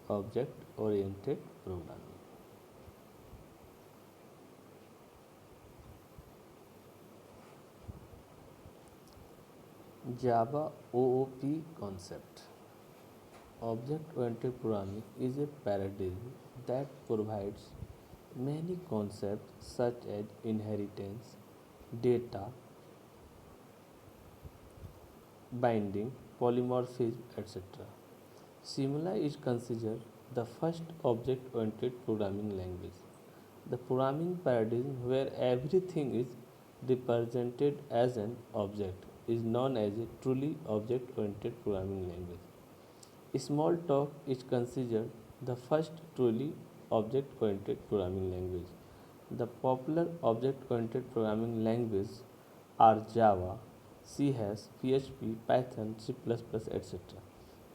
object-oriented programming. Java OOP concept. Object-oriented programming is a paradigm that provides many concepts such as inheritance, data binding, polymorphism, etc. Scala is considered the first object-oriented programming language. The programming paradigm where everything is represented as an object is known as a truly object-oriented programming language. Smalltalk is considered the first truly object-oriented programming language. The popular object-oriented programming languages are Java, C#, PHP, Python, C++, etc.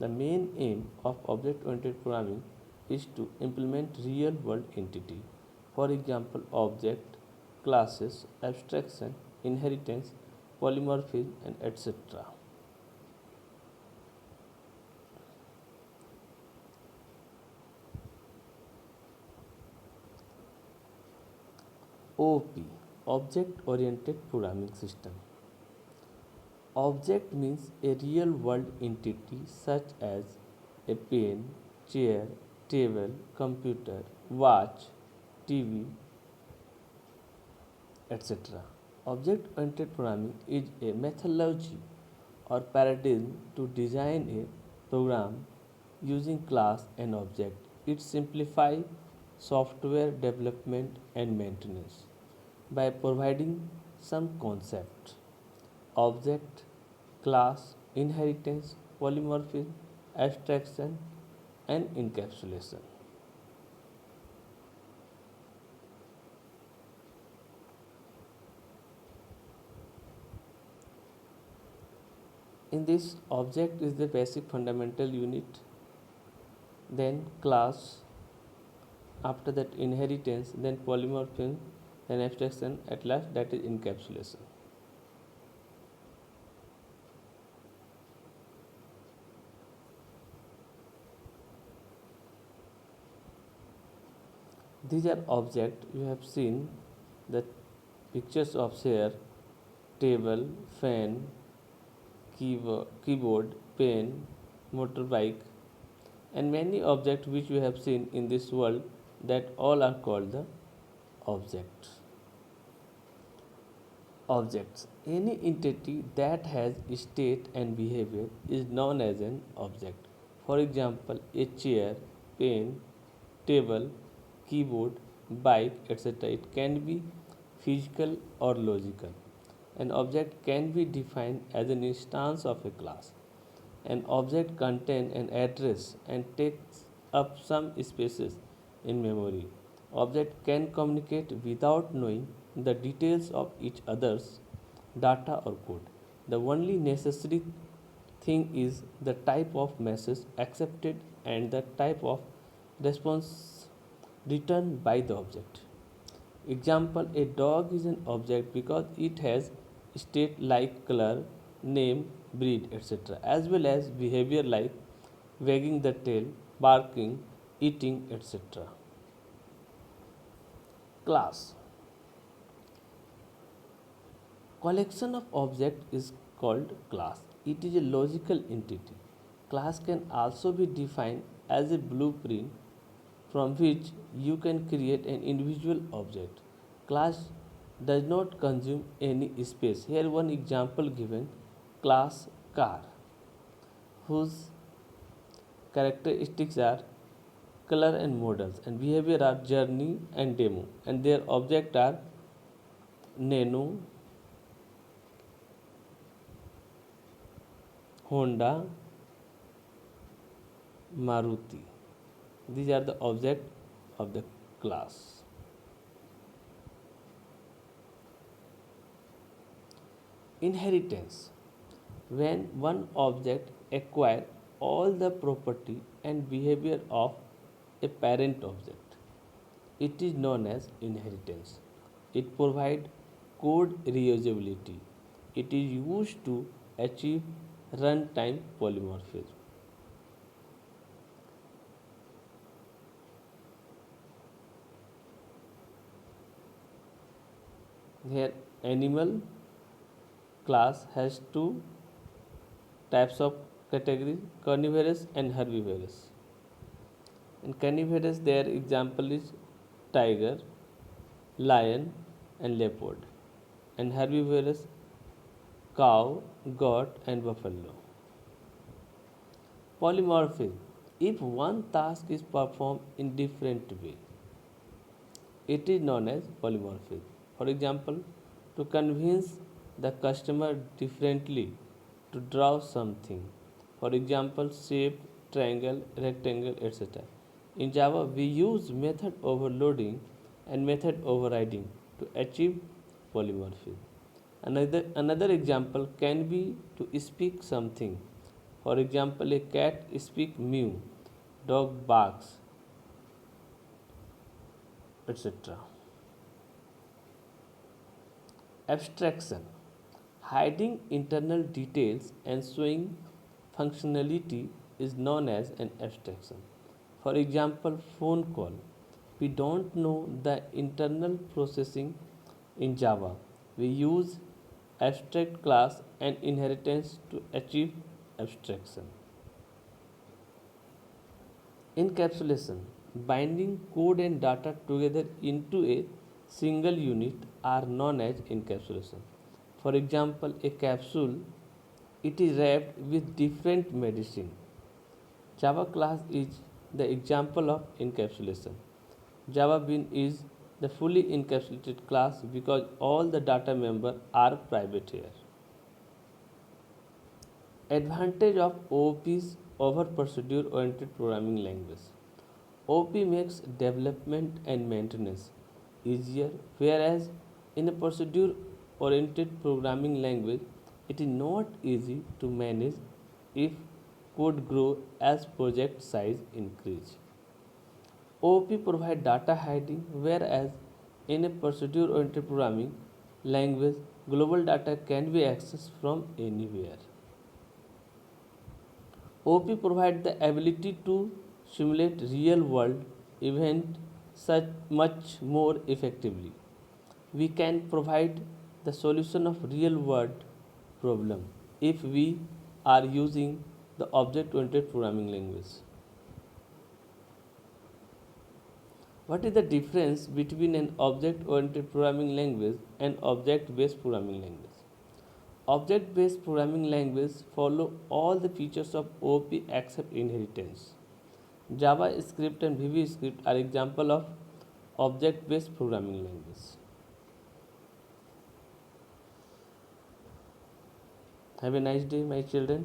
The main aim of object-oriented programming is to implement real-world entity, for example, object, classes, abstraction, inheritance, polymorphism, and etc. OOP, Object Oriented Programming System. Object means a real world entity such as a pen, chair, table, computer, watch, TV, etc. Object oriented programming is a methodology or paradigm to design a program using class and object. It simplifies software development and maintenance by providing some concept object, class, inheritance, polymorphism, abstraction, and encapsulation. In this, object is the basic fundamental unit, then class, after that inheritance, then polymorphism, then abstraction, at last that is encapsulation. These are objects you have seen the pictures of chair, table, fan, keyboard, pen, motorbike, and many objects which we have seen in this world that all are called the objects. Objects. Any entity that has state and behavior is known as an object. For example, a chair, pen, table, keyboard, bike, etc. It can be physical or logical. An object can be defined as an instance of a class. An object contains an address and takes up some spaces in memory. Object can communicate without knowing the details of each other's data or code. The only necessary thing is the type of message accepted and the type of response returned by the object. Example, a dog is an object because it has state like color, name, breed, etc. as well as behavior like wagging the tail, barking, eating, etc. Class. Collection of objects is called class. It is a logical entity. Class can also be defined as a blueprint from which you can create an individual object. Class does not consume any space. Here one example given, class car, whose characteristics are color and models and behavior are journey and demo, and their object are nano, Honda, Maruti. These are the object of the class. Inheritance. When one object acquires all the property and behavior of a parent object, it is known as inheritance. It provides code reusability. It is used to achieve runtime polymorphism. Here, animal class has two types of categories: carnivorous and herbivorous. In carnivorous, their example is tiger, lion, and leopard, and herbivorous, cow, goat, and buffalo. Polymorphism. If one task is performed in different way, it is known as polymorphism. For example, to convince the customer differently to draw something. For example, shape, triangle, rectangle, etc. In Java, we use method overloading and method overriding to achieve polymorphism. Another example can be to speak something. For example, a cat speaks mew, dog barks, etc. Abstraction. Hiding internal details and showing functionality is known as an abstraction. For example, phone call. We don't know the internal processing in Java. We use abstract class and inheritance to achieve abstraction. Encapsulation. Binding code and data together into a single unit are known as encapsulation. For example, a capsule, it is wrapped with different medicine. Java class is the example of encapsulation. Java Bean is the fully encapsulated class because all the data members are private here. Advantage of OOPs over procedure oriented programming language. OOP makes development and maintenance easier, whereas in a procedure oriented programming language, it is not easy to manage if code grow as project size increase. OOP provide data hiding, whereas in a procedure oriented programming language, global data can be accessed from anywhere. OP provides the ability to simulate real world events such much more effectively. We can provide the solution of real world problem if we are using the object oriented programming language. What is the difference between an object oriented programming language and object based programming language? Object based programming languages follow all the features of OOP except inheritance. JavaScript and VBScript are examples of object based programming language. Have a nice day, my children.